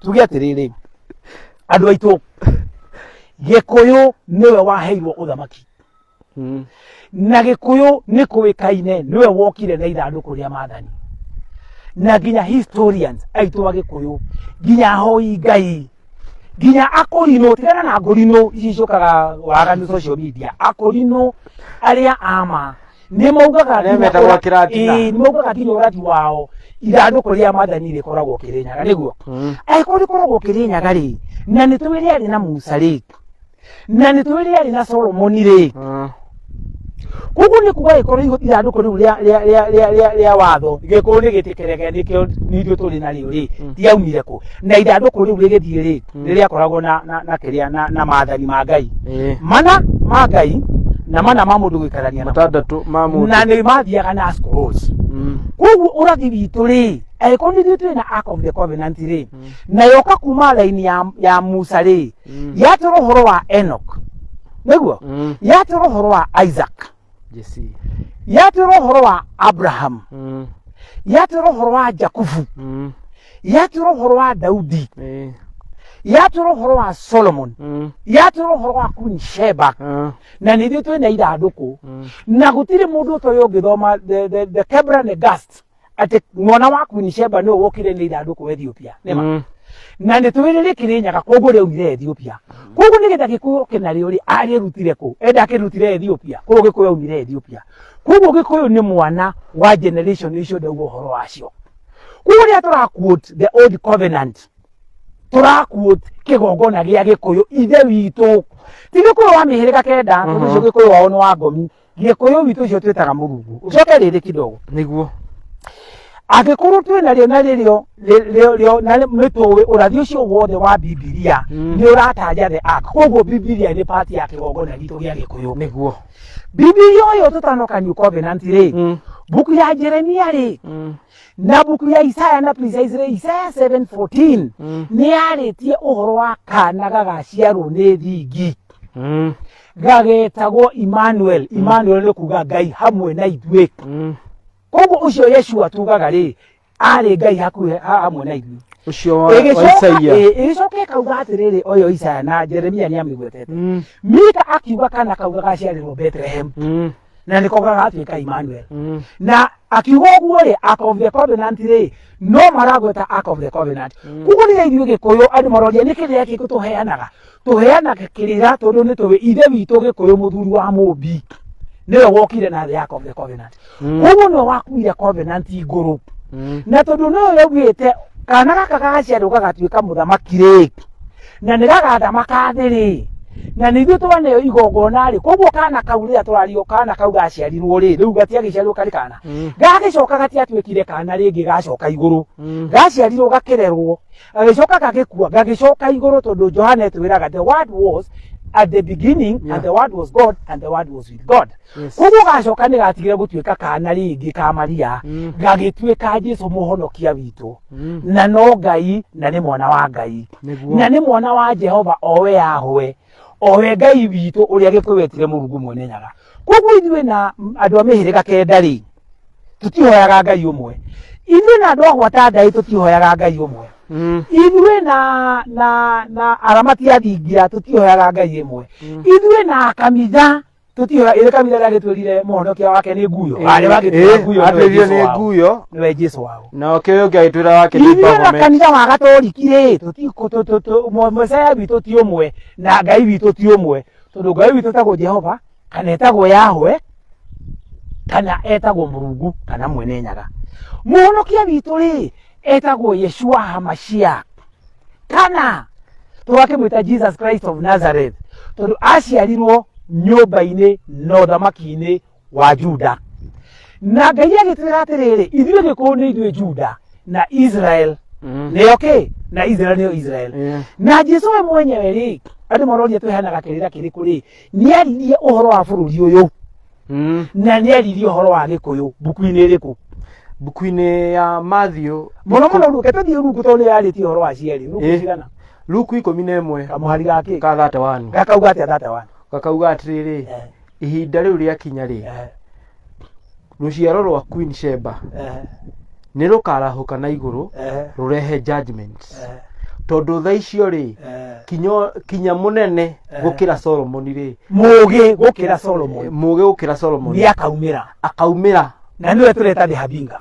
tugia tiriri andu aitu Gikuyu niwe waheirwo uthamaki na Gikuyu ni kuikaine niwe wokire na ithanduku ria maathani na ginya historians aitu wa Gikuyu ginya hoi ngai ginya akorino tigana na ngorino icokaga waganu social media akorino aria ama ni maugaga ni metagwa kiratina ni maugaga nginya urati wao ithanduku ria maathani rikoragwo Kirinyaga niguo aiko rikoragwo Kirinyaga ri na ni twiri ari na Musa ri na ni twiri ari na Solomon ri kugu ni kuga ikoro ithanduku riu ria watho Gikuyu ni gitikerege nikio nithu tuli na rio ri tiaumire ku na ithanduku riu rigithie ri riria koragwo na kiria na maathani ma Ngai mana ma Ngai na mana ma mundu gwikarania matandatu ma mundu na ni mathiaga na scrolls kugu urathi witu ri aiko ni twi na Ark of the Covenant ri na yoka kuma line ya Musa ri yatoro horo wa Enoch niguo yatoro horo wa Isaac Jesse yatoro horo wa Abraham yatoro horo wa Jakubu yatoro horo wa Daudi yatoro horo wa Solomon yatoro horo wa Queen Sheba na ni twi na ithanduku na gutire mundu to yo githoma the Kebra Negast ati mwana wa Queen Sheba no wokire ni ithanduku Ethiopia nema na ni twirire Kirinyaga koguo ri umire Ethiopia koguo ni geta Gikuyu kinari uri ari rutire ku enda kirutire Ethiopia koguo Gikuyu umire Ethiopia koguo Gikuyu ni mwana wa generation icio ndugo horo wacio koguo ri atora quote the old covenant tora quote kigongona gia Gikuyu ithe witu ti Gikuyu wa mihirika kenda tucio Gikuyu wao no wa ngomi Gikuyu witu cio twitaga Murungu ucoke riri kidogo niguo agikorwo twi na rio na rio na nituwe urathi ucio wothe wa Biblia ni uratanja the Ark koguo Biblia ni part ya kigongona gitu gia Gikuyu niguo Biblia yo tutanoka New Covenant ri buku ya Jeremia ri na buku ya Isaiah na precisely Isaiah 7:14 ni aritie uhoro wa kana gagaciarwo ni thingi gagetagwo Emmanuel ni kuga Ngai hamwe na ithuĩ koguo ucio Yeshua tugaga ri ari Ngai hakuhe hamwe na ithuĩ ucio wa Isaiah icoke kauga atiriri oyo Isaiah na Jeremia ni amigwetete Mika akiuga kana kauga gaciarirwo Bethlehem na niko gagatuika Emmanuel na akiuga uguo ri Ark of the Covenant ri no maragweta Ark of the Covenant kuguo ni ithuĩ Gikuyu andu maroria ni kiria giki tuheanaga kirira tondu ni tuwe ithe witu Gikuyu muthuri wa Mumbi niwe wokire na the Ark of the Covenant kuguo no wakuire Covenant iguru na tondu no yogwite kana gaka gagaciarwo gagatuika muthamaki ri na ni gagathamaka thi ri na ni ithuĩ twaneyo igongona ri koguo kana kau ria turario kana kau gaciarirwo ri riu gatiagiciarwo kari kana gagicoka gatiatwikire kana ringi gacoka iguru gaciarirwo gakirerwo gagicoka gagikua gagicoka iguru tondu Johana twiraga the word was at the beginning and the word was God and the word was with God koguo gacoka ni gatigire gutuika kana ringi ka Maria gagituika Jesu muhonokia witu na no Ngai na ni mwana wa Ngai na ni mwana wa Jehova owe yahwe owe Ngai witu uria Gikuyu Murungu mwene nyaga koguo ithuĩ na andu a mihirika kenda ri tutihoyaga Ngai umwe ithuĩ na andu a gwata Ngai tutihoyaga Ngai umwe ithuĩ na aramati a thingira tutihoyaga Ngai imwe ithuĩ na kanitha tutihoya ile kanitha ria gitwirire muhonokia wake ni nguyo ari wagitwira nguyo athirio ni nguyo niwe Jesu wao na okeo gaitwira wake ni baba ithuĩ na kanitha wa Gatoriki ri Messiah witu ti umwe na Ngai witu ti umwe tondu Ngai witu etagwo Jehova kana etagwo Yahwe kana etagwo Murungu kana mwene nyaga muhonokia witu ri etagwo Yeshua HaMashiach kana twakimwita Jesus Christ of Nazareth tondu aciarirwo nyumba-ini na uthamaki-ini wa Juda na Ngai agitwira atiriri ithuĩ Gikuyu ni ithuĩ Juda na Israel ni okay na Israel ni Israel na Jesu we mwenyewe ri andu maroria twehanaga kirira kiriku ri ni aririe uhoro wa bururi uyu na ni aririe uhoro wa Gikuyu buku-ini iriku buku-ini ya Matthew muno ruke tuthie ruku tondu yaritie uhoro wa cieri ruku cigana Luku 11 kamuhari gaki ka 31 gakauga atia 31 gakauga atiriri ihinda riu riakinya ri ruciaro rwa Queen Sheba ni rukarahuka na iguru rurehe judgments tondu tha icio ri kinya munene gukira Solomon ri mugi gukira Solomon ni akaumira na niwe tureta Habinga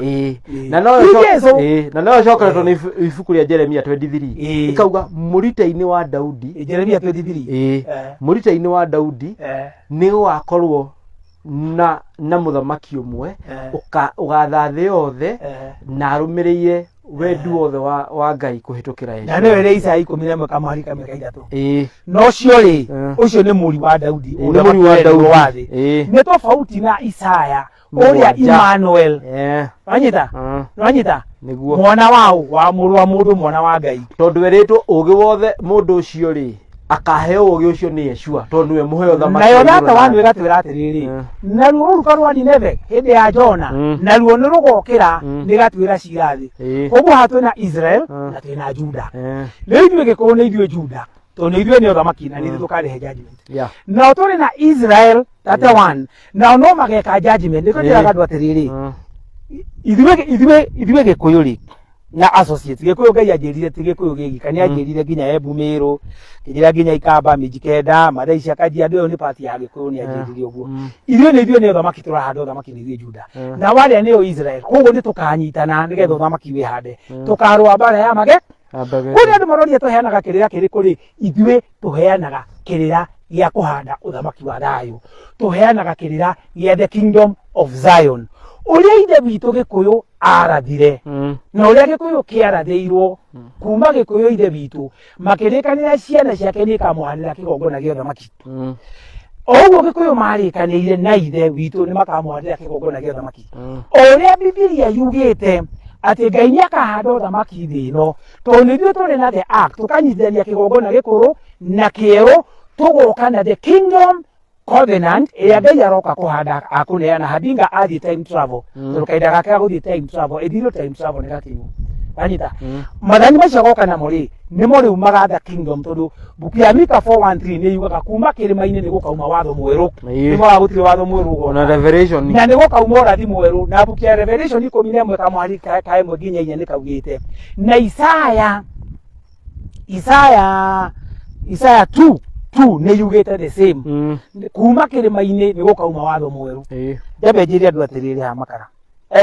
na no cokoretwo ni ibuku ria Jeremia 23 ikauga murita-ini wa Daudi Jeremia 23 murita-ini wa Daudi ni gwakorwo na muthamaki umwe ugatha thi yothe na arumireire wendu wothe wa Ngai kuhitukira Yesu na niwe ri Isaia 11 kamari kamekaithatu no cio ri ucio ni muri wa Daudi ni tofauti na Isaia uria Emmanuel wanyita niguo mwana wa mundu mwana wa Ngai tondu eritwo ugi wothe mundu ucio ri akaheo ugi ucio ni Yeshua tondu we muheo thamaki nayo data wanu igatwira atiriri naruo ruka rwa Nineve hindi ya Jona naruo ni rugokira nigatwira cirathi koguo hatwina Israel na twina Juda riu ithuĩ gĩkũyũ nĩ ithuĩ Juda tondu ithuĩ nĩ ũthamaki na nĩ tukarehe judgment na tũrĩ na Israel that one na no mageka judgment nĩkĩo njĩraga andũ atiriri ithuĩ gĩkũyũ ri na associates gĩkũyũ Ngai anjĩrire ti gĩkũyũ gĩgika nĩ anjĩrire nginya Embu Meru nginya Ikamba Mijikenda Mathai cia Kajiado ĩyo nĩ part ya gĩkũyũ nĩ anjĩrire ũguo ithuĩ nĩ ũthamaki tũrahanda ũthamaki nĩ ithuĩ Juda na warĩa nĩyo Israel koguo nĩ tũkanyitana nĩgetha ũthamaki wĩhande tũkarũa mbara ya mage kũrĩ andũ maroria tũheanaga kĩrĩra kĩrĩkũ rĩ ithuĩ tũheanaga kĩrĩra gĩa kũhanda ũthamaki wa thayũ tũheanaga kĩrĩra gĩa the kingdom of Zion uria ithe witũ gĩkũyũ arathire na uria gĩkũyũ kĩarathĩirwo kuma gĩkũyũ ithe witũ makĩrĩkanĩra ciana ciake nĩ ikamũhanĩra kĩgongona gĩa ũthamaki oguo gĩkũyũ marĩkanĩire na ithe witũ nĩ makamũhanĩra kĩgongona gĩa ũthamaki uria Bibilia yugĩte atĩ Ngai nĩ akahanda ũthamaki thĩ ĩno tondũ ithuĩ tũrĩ na the act tũkanyitithania kĩgongona gĩkũrũ na kĩerũ tũgoka na the kingdom covenant ĩrĩa Ngai aroka kũhanda akũneana Habinga athiĩ time travel tondũ kahinda gake ga gũthiĩ time travel ĩthirwo time travel nĩ gakinyu anyita mathani macio goka namo rĩ nĩmo rĩu magatha kingdom tondũ buku ya Mika 4:13 nĩ yugaga kuma kĩrĩma-inĩ nĩ gũkauma watho mwerũ nĩmo wa gũtirĩ watho mwerũ na Revelation na nĩ gũkauma ũrathi mwerũ na buku ya Revelation 11 kamwari ka 1 nginya 4 nĩ kaugĩte na Isaya 2 nĩ yugĩte the same kuma kĩrĩma-inĩ nĩ gũkauma watho mwerũ jambe njĩre andũ atirĩrĩ ha makara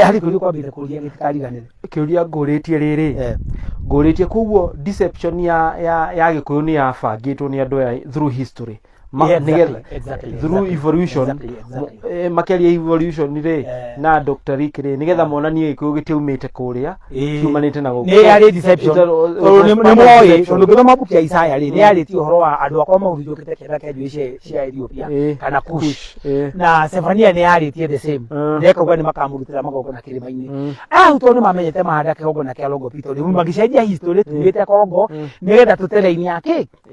hari kũrĩ kwambĩte kũria gĩtikariganĩre kĩũria ngũrĩtie rĩrĩ ngũrĩtie koguo deception ya gĩkũyũ nĩ yabangĩtwo nĩ andũ aya through history through evolution makĩria evolution rĩ na Dr. Rick rĩ nĩgetha monanie gĩkũyũ gĩtiumĩte kũrĩa kiumanĩte na gũkũ nĩ yarĩ deception nĩ moĩ tondũ ngĩthoma buku ya Isaya rĩ nĩ yarĩtie ũhoro wa andũ akwa mahurunjũkĩte kĩanda kĩa njũĩ cia Ethiopia kana Kush na Sefania nĩ yarĩtie the same ndekauga nĩ makamũrutĩra magongona kĩrĩma-inĩ ahutwo nĩ mamenyete mahanda kĩgongona kĩa Longo Pito rĩu magĩcenjia history tumĩte Kongo nĩgetha tũtere-inĩ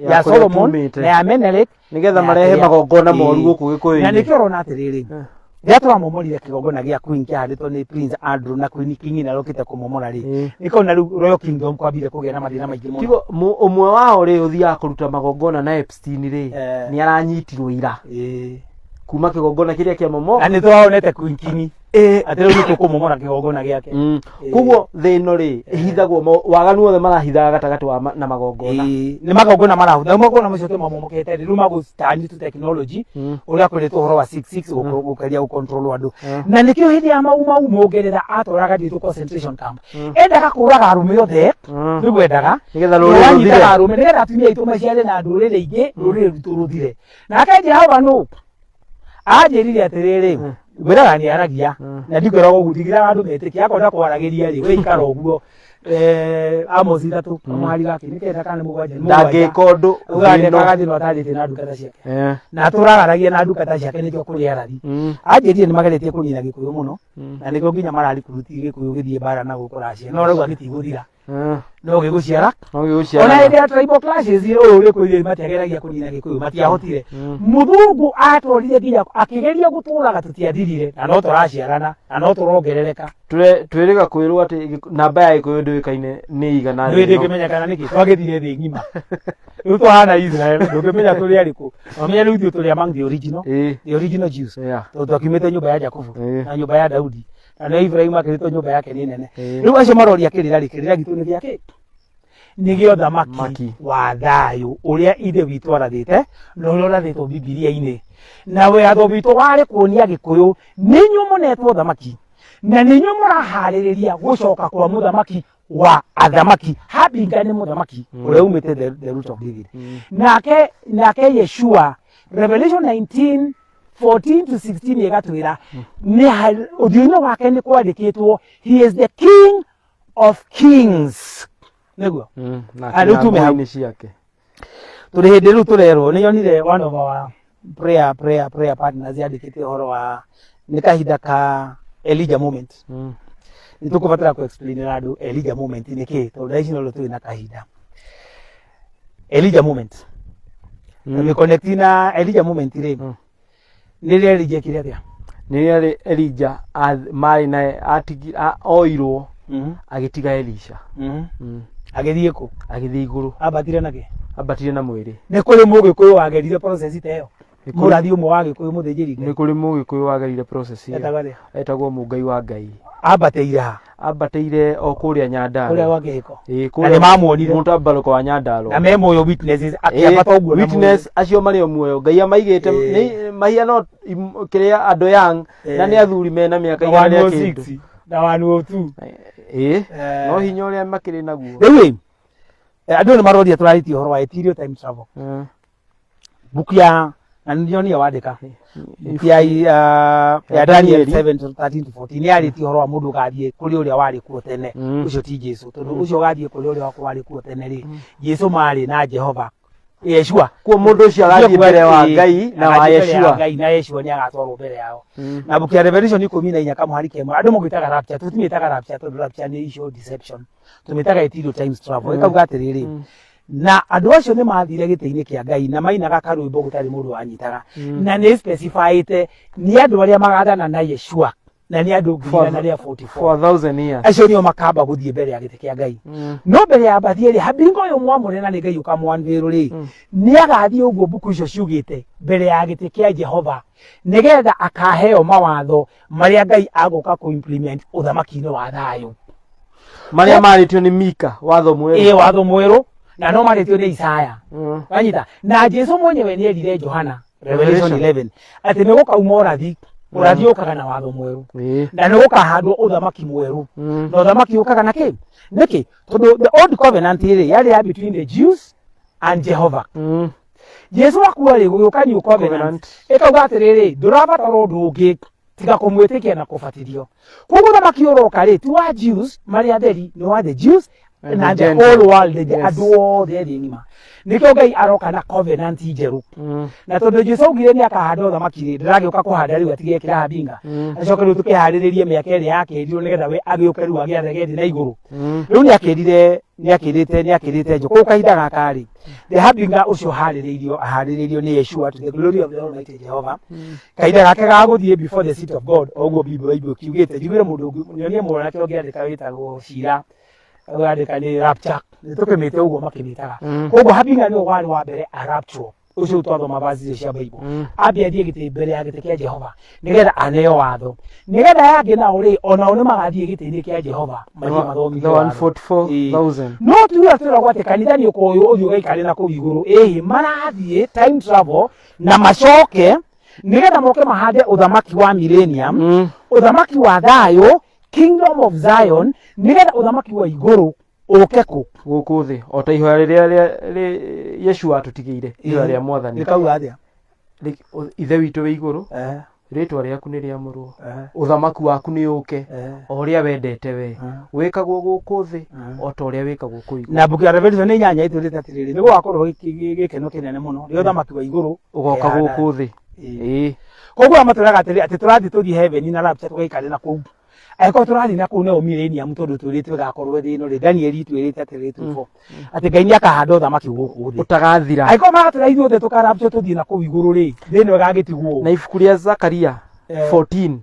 ya Solomon na ya Menelik nigetha marehe magongona moru gũkũ gĩkũyũ-inĩ na nĩkĩo ũrona atĩrĩrĩ rĩrĩa tũramomorire kĩgongona gĩa Queen kĩahandĩtwo nĩ Prince Andrew na Queen King na rokĩte kũmomora rĩ nĩkĩo na rĩu Royal Kingdom kwambire kũgĩa na mathĩna maingĩ mũno tigo ũmwe wao rĩ ũthiaga kũruta magongona na Epstein rĩ nĩ aranyitirwo ira kuma kĩgongona kĩrĩa kĩa momo na nĩ tũronete Queen King atĩrĩu nĩ tũkũmomora kĩgongona gĩake koguo thĩ ĩno rĩ ĩhithagwo waganu wothe marahithaga gatagatĩ wa na magongona nĩ magongona marahutha magongona macio tũmamomokete rĩu magũtani tu technology ũrĩa kwĩrĩtwo ũhoro wa 66 gũkĩria gũcontrol andũ na nĩkĩo hĩndĩ ya mau mũngeretha atwaraga thitũ concentration camp endaga kũraga arũme othe nĩguo endaga nĩgetha rũrĩrĩ rũthire arũme nĩgetha atumia aitũ maciare na ndũrĩrĩ ingĩ rũrĩrĩ rwitũ rũthire nake Jehova nũ anjĩrire atĩrĩrĩ gwĩraga nĩ aragia na ndikwĩraga ũguo ndigiraga andũ metĩkia akonda kwaragĩria rĩ wĩikara ũguo Amos 3 kamwari gake nĩ kenda kana mũgwanja ndangĩka ũndũ ũgandĩkaga thĩna atarĩte na ndungata ciake na tũragaragia na ndungata ciake nĩkĩo kũrĩ arathi anjĩrire nĩ mageretie kũnina gĩkũyũ mũno na nĩkĩo nginya marari kuruti gĩkũyũ gĩthiĩ bara na gũkũracia no rĩu gĩtigũthira no gĩgũciara ona hĩndĩ ya tribal clashes ũyũ gĩkũyũ matiageragia kũnina gĩkũyũ matiahotire mũthũngũ atwarire nginya akĩgeria gũtũraga tũtiathirire na no tũraciarana na no tũrongerereka twĩrĩga kwĩrwo atĩ namba ya gĩkũyũ ndĩũĩkaine nĩ igana nĩ ndĩngĩmenyekana nĩkĩ twagĩthire thĩ ng'ima rĩu tũhana Israel ndũngĩmenya tũrĩ arĩkũ wamenya rĩu ithuĩ tũrĩ among the original Jews tondũ twakiumĩte nyũmba ya Jakubu na nyũmba ya Daudi na Ibrahim akĩrĩtwo nyũmba yake nĩ nene rĩu acio maroria kĩrĩra gitũ nĩ gĩake nigio thamaki wa thayu uria ithe witu arathite no uria urathitwo Bibilia-ini na wetho witu wari kuonia Gikuyu ninyu munetwo thamaki na ninyu murahaririria gucoka kwa muthamaki wa athamaki. Habinga ni muthamaki uria umite the root of David. Nake Yeshua Revelation 19:14 to 16 yegatwira ni uthiu wake ni kwandikitwo he is the King of Kings. Niguo na tume ciake turi hindi riu turerwo ni yonire one of our prayer partners yandikite horo wa ni kahinda ka Elijah moment. Ni tukubatara ku explain radu Elijah moment ni ki to ndaici no tuli na kahinda Elijah moment ni connect na Elijah moment ri ni Elijah kire atia ni Elijah mari na atigira oirwo agitiga Elisha agithie ku agithie iguru abatire na mwiri ni kuri Mugikuyu wagerire process iteyo murathi umwe wa Gikuyu muthinjiri ni kuri Mugikuyu wagerire process etagwo Mungai wa Ngai abateire o kuria Nyandarua kuria wa Gihiko na ni mamuonire muntu abaruko wa Nyandarua na memo yo witnesses akiabata uguo witness acio mari o muoyo Ngai amaigite ni mahiano kiria andu yang na ni athuri mena miaka igana ya kindu na 102 no hinya uria makiri naguo riu andu ni maroria turariti horo wa ethereal time travel buku ya na ndio wandika ya Daniel 7:13-14 ni ariti horo wa mundu gathie kuri uria wari kuo tene ucio ti Jesu tondu ucio gathie kuri uria wari kuo tene ri Jesu mari na Jehova Yeshua kuo mundu ucio agathie mbere wa Ngai na wa Yeshua Ngai na Yeshua ni agatwarwo mbere yao na buku ya Revelation 14 kamuhari kemwe andu mugitaga rapture tutimitaga rapture tondu rapture ni issue deception tumitaga ethereal time travel ikauga atiriri na andu acio ni mathire gite-ini kia Ngai na mainaga karwimbo gutari mundu wanyitaga na ni specified ni andu aria magathana na Yeshua na ni andu ngiri na 4000 years acio nio makamba guthie mbere ya gite kia Ngai no mbere ya bathie ri habingo yo mwamure na ni Ngai ukamwanviru ri ni agathie uguo buku icio ciugite mbere ya gite kia Jehova nigetha akaheo mawatho maria Ngai agoka ku implement uthamaki-ini wa thayu maria maritio ni Mika watho mweru watho mweru na no maritio ni Isaya wanyita na Jesu mwenyewe ni erire Johana Revelation 11 ati ni gukauma urathi ukaga na watho mweru na ni gukahandwo uthamaki mweru na uthamaki ukaga na ki niki tondu the old covenant iri yari ya between the Jews and Jehovah Jesu akuwa ri guka new covenant ikauga atiriri ndurabatara undu ungi tiga kumwitikia na kufatirio koguo uthamaki uroka ri ti wa Jews mari atheri ni wa the Jews na the whole world the adwo the ngima nikio Ngai aroka na covenant njeru na tondu Jesu augire ni akahanda uthamaki ri ndiragiuka kuhanda riu atige kira habinga acoke riu tukiharirie miaka iri yake ndio nigetha we agiuke riu agiathe gethi na iguru riu ni akirite njo kahinda gaka ri the habinga ucio hariririo ni Yeshua to the glory of the Almighty Jehovah kahinda gake gaguthie before the seat of God oguo Bible kiugite njugire mundu nyonie mwana nake ongiandika witagwo Shira agandika ni rapture nitukimite uguo makinitaga koguo habinga ni wari wa mbere a rapture ucio twathoma vazi cia Bible ambia thie gite mbere ya gite kia Jehova nigetha aneo watho nigetha yangi na uri ona oni magathie gite-ini kia Jehova mathie mathomithio 144,000 no tuya twiragwo ati kanitha ni ukoyo uthio gaikare na kuu iguru marathie time travel na macoke nigetha moke mahande uthamaki wa millennium uthamaki wa thayo Kingdom of Zion nigetha uthamaki wa iguru uke guku thi ota ihoya riria Yeshua atutigire ihoya ria mwathani nikauga atia ithe witu wi iguru ritwa riaku ni riamurwo uthamaki waku ni uke oria wendete we wikagwo guku thi ota oria wikagwo ku iguru na buku ya Revelation ni nyanya iturite atiriri ni gwakorwo gikeno kinene muno ri uthamaki wa iguru ugoka guku thi koguo amaturaga atiri ati turathi tuthi heaven na rapture tugaikare na kuu aiko turathi na kuu ne millennium tondu turite gakorwo thino ri Daniel twirite atiri tuko ati Ngai akahanda uthamaki guku thi utagathira aiko magatira ithuothe tukarapture tuthi na kuu iguru ri thino gagitigwo na ibuku ria Zakaria 14